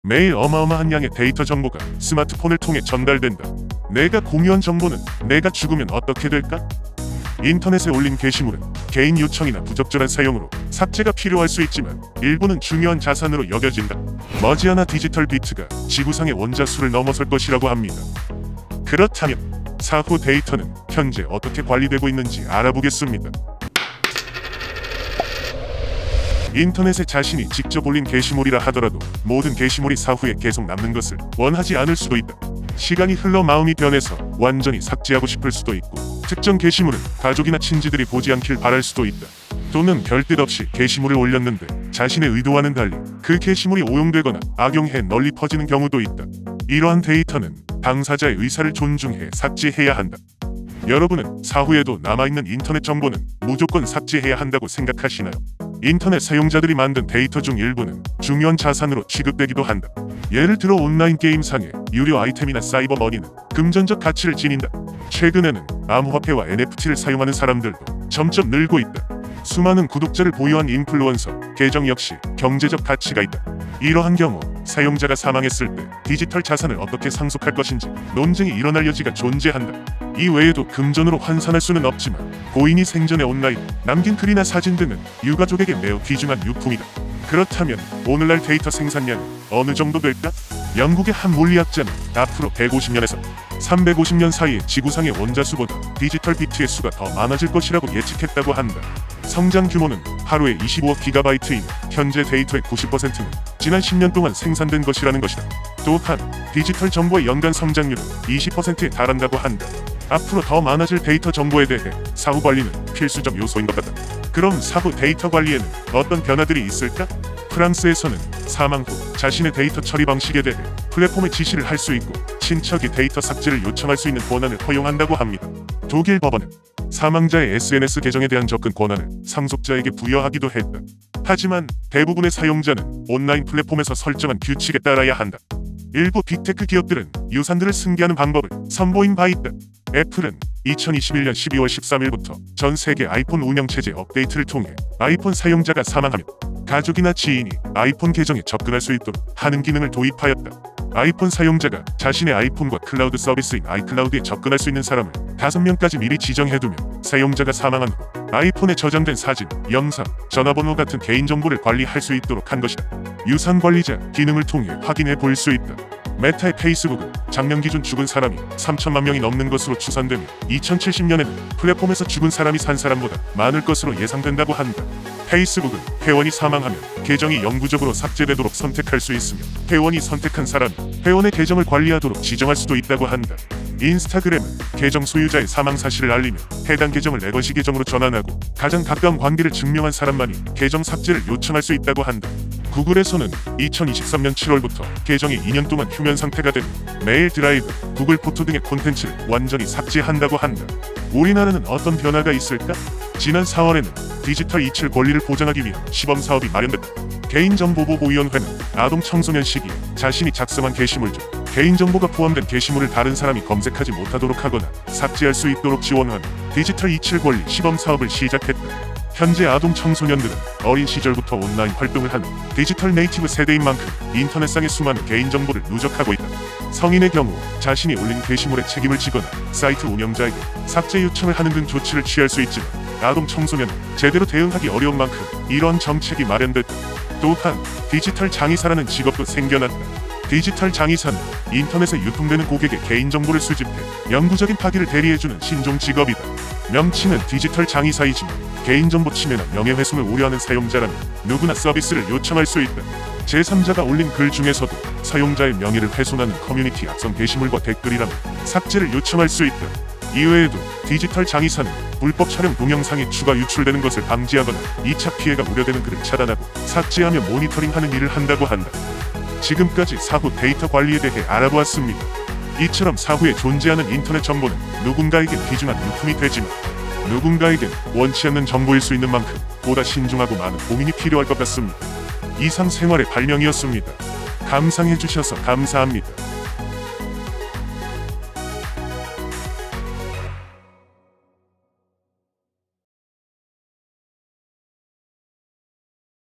매일 어마어마한 양의 데이터 정보가 스마트폰을 통해 전달된다. 내가 공유한 정보는 내가 죽으면 어떻게 될까? 인터넷에 올린 게시물은 개인 요청이나 부적절한 사용으로 삭제가 필요할 수 있지만 일부는 중요한 자산으로 여겨진다. 머지않아 디지털 비트가 지구상의 원자수를 넘어설 것이라고 합니다. 그렇다면 사후 데이터는 현재 어떻게 관리되고 있는지 알아보겠습니다. 인터넷에 자신이 직접 올린 게시물이라 하더라도 모든 게시물이 사후에 계속 남는 것을 원하지 않을 수도 있다. 시간이 흘러 마음이 변해서 완전히 삭제하고 싶을 수도 있고, 특정 게시물은 가족이나 친지들이 보지 않길 바랄 수도 있다. 또는 별뜻 없이 게시물을 올렸는데 자신의 의도와는 달리 그 게시물이 오용되거나 악용해 널리 퍼지는 경우도 있다. 이러한 데이터는 당사자의 의사를 존중해 삭제해야 한다. 여러분은 사후에도 남아있는 인터넷 정보는 무조건 삭제해야 한다고 생각하시나요? 인터넷 사용자들이 만든 데이터 중 일부는 중요한 자산으로 취급되기도 한다. 예를 들어 온라인 게임상의 유료 아이템이나 사이버 머니는 금전적 가치를 지닌다. 최근에는 암호화폐와 NFT를 사용하는 사람들도 점점 늘고 있다. 수많은 구독자를 보유한 인플루언서 계정 역시 경제적 가치가 있다. 이러한 경우 사용자가 사망했을 때 디지털 자산을 어떻게 상속할 것인지 논쟁이 일어날 여지가 존재한다. 이 외에도 금전으로 환산할 수는 없지만 고인이 생전에 온라인 남긴 글이나 사진 등은 유가족에게 매우 귀중한 유품이다. 그렇다면 오늘날 데이터 생산량은 어느 정도 될까? 영국의 한 물리학자는 앞으로 150년에서 350년 사이에 지구상의 원자수보다 디지털 비트의 수가 더 많아질 것이라고 예측했다고 한다. 성장 규모는 하루에 25억 기가바이트이며 현재 데이터의 90%는 지난 10년 동안 생산된 것이라는 것이다. 또한 디지털 정보의 연간 성장률은 20%에 달한다고 한다. 앞으로 더 많아질 데이터 정보에 대해 사후 관리는 필수적 요소인 것 같다. 그럼 사후 데이터 관리에는 어떤 변화들이 있을까? 프랑스에서는 사망 후 자신의 데이터 처리 방식에 대해 플랫폼에 지시를 할 수 있고 친척이 데이터 삭제를 요청할 수 있는 권한을 허용한다고 합니다. 독일 법원은 사망자의 SNS 계정에 대한 접근 권한을 상속자에게 부여하기도 했다. 하지만 대부분의 사용자는 온라인 플랫폼에서 설정한 규칙에 따라야 한다. 일부 빅테크 기업들은 유산들을 승계하는 방법을 선보인 바 있다. 애플은 2021년 12월 13일부터 전 세계 아이폰 운영체제 업데이트를 통해 아이폰 사용자가 사망하면 가족이나 지인이 아이폰 계정에 접근할 수 있도록 하는 기능을 도입하였다. 아이폰 사용자가 자신의 아이폰과 클라우드 서비스인 아이클라우드에 접근할 수 있는 사람을 5명까지 미리 지정해두면 사용자가 사망한 후 아이폰에 저장된 사진, 영상, 전화번호 같은 개인정보를 관리할 수 있도록 한 것이다. 유산관리자 기능을 통해 확인해 볼 수 있다. 메타의 페이스북은 작년 기준 죽은 사람이 3천만 명이 넘는 것으로 추산되며 2070년에는 플랫폼에서 죽은 사람이 산 사람보다 많을 것으로 예상된다고 한다. 페이스북은 회원이 사망하면 계정이 영구적으로 삭제되도록 선택할 수 있으며 회원이 선택한 사람이 회원의 계정을 관리하도록 지정할 수도 있다고 한다. 인스타그램은 계정 소유자의 사망 사실을 알리며 해당 계정을 레거시 계정으로 전환하고 가장 가까운 관계를 증명한 사람만이 계정 삭제를 요청할 수 있다고 한다. 구글에서는 2023년 7월부터 계정이 2년 동안 휴면 상태가 된 메일 드라이브, 구글 포토 등의 콘텐츠를 완전히 삭제한다고 한다. 우리나라는 어떤 변화가 있을까? 지난 4월에는 디지털 이출 권리를 보장하기 위한 시범사업이 마련됐다. 개인정보보호위원회는 아동 청소년 시기에 자신이 작성한 게시물 중 개인정보가 포함된 게시물을 다른 사람이 검색하지 못하도록 하거나 삭제할 수 있도록 지원하는 디지털 이출 권리 시범사업을 시작했다. 현재 아동 청소년들은 어린 시절부터 온라인 활동을 하는 디지털 네이티브 세대인 만큼 인터넷상의 수많은 개인정보를 누적하고 있다. 성인의 경우 자신이 올린 게시물에 책임을 지거나 사이트 운영자에게 삭제 요청을 하는 등 조치를 취할 수 있지만 아동 청소년은 제대로 대응하기 어려운 만큼 이러한 정책이 마련됐다. 또한 디지털 장의사라는 직업도 생겨났다. 디지털 장의사는 인터넷에 유통되는 고객의 개인정보를 수집해 영구적인 파기를 대리해주는 신종 직업이다. 명칭은 디지털 장의사이지만 개인정보 침해나 명예훼손을 우려하는 사용자라면 누구나 서비스를 요청할 수 있다. 제3자가 올린 글 중에서도 사용자의 명예를 훼손하는 커뮤니티 악성 게시물과 댓글이라면 삭제를 요청할 수 있다. 이외에도 디지털 장의사는 불법 촬영 동영상이 추가 유출되는 것을 방지하거나 2차 피해가 우려되는 글을 차단하고 삭제하며 모니터링하는 일을 한다고 한다. 지금까지 사후 데이터 관리에 대해 알아보았습니다. 이처럼 사후에 존재하는 인터넷 정보는 누군가에겐 귀중한 유품이 되지만 누군가에겐 원치 않는 정보일 수 있는 만큼 보다 신중하고 많은 고민이 필요할 것 같습니다. 이상 생활의 발명이었습니다. 감상해주셔서 감사합니다.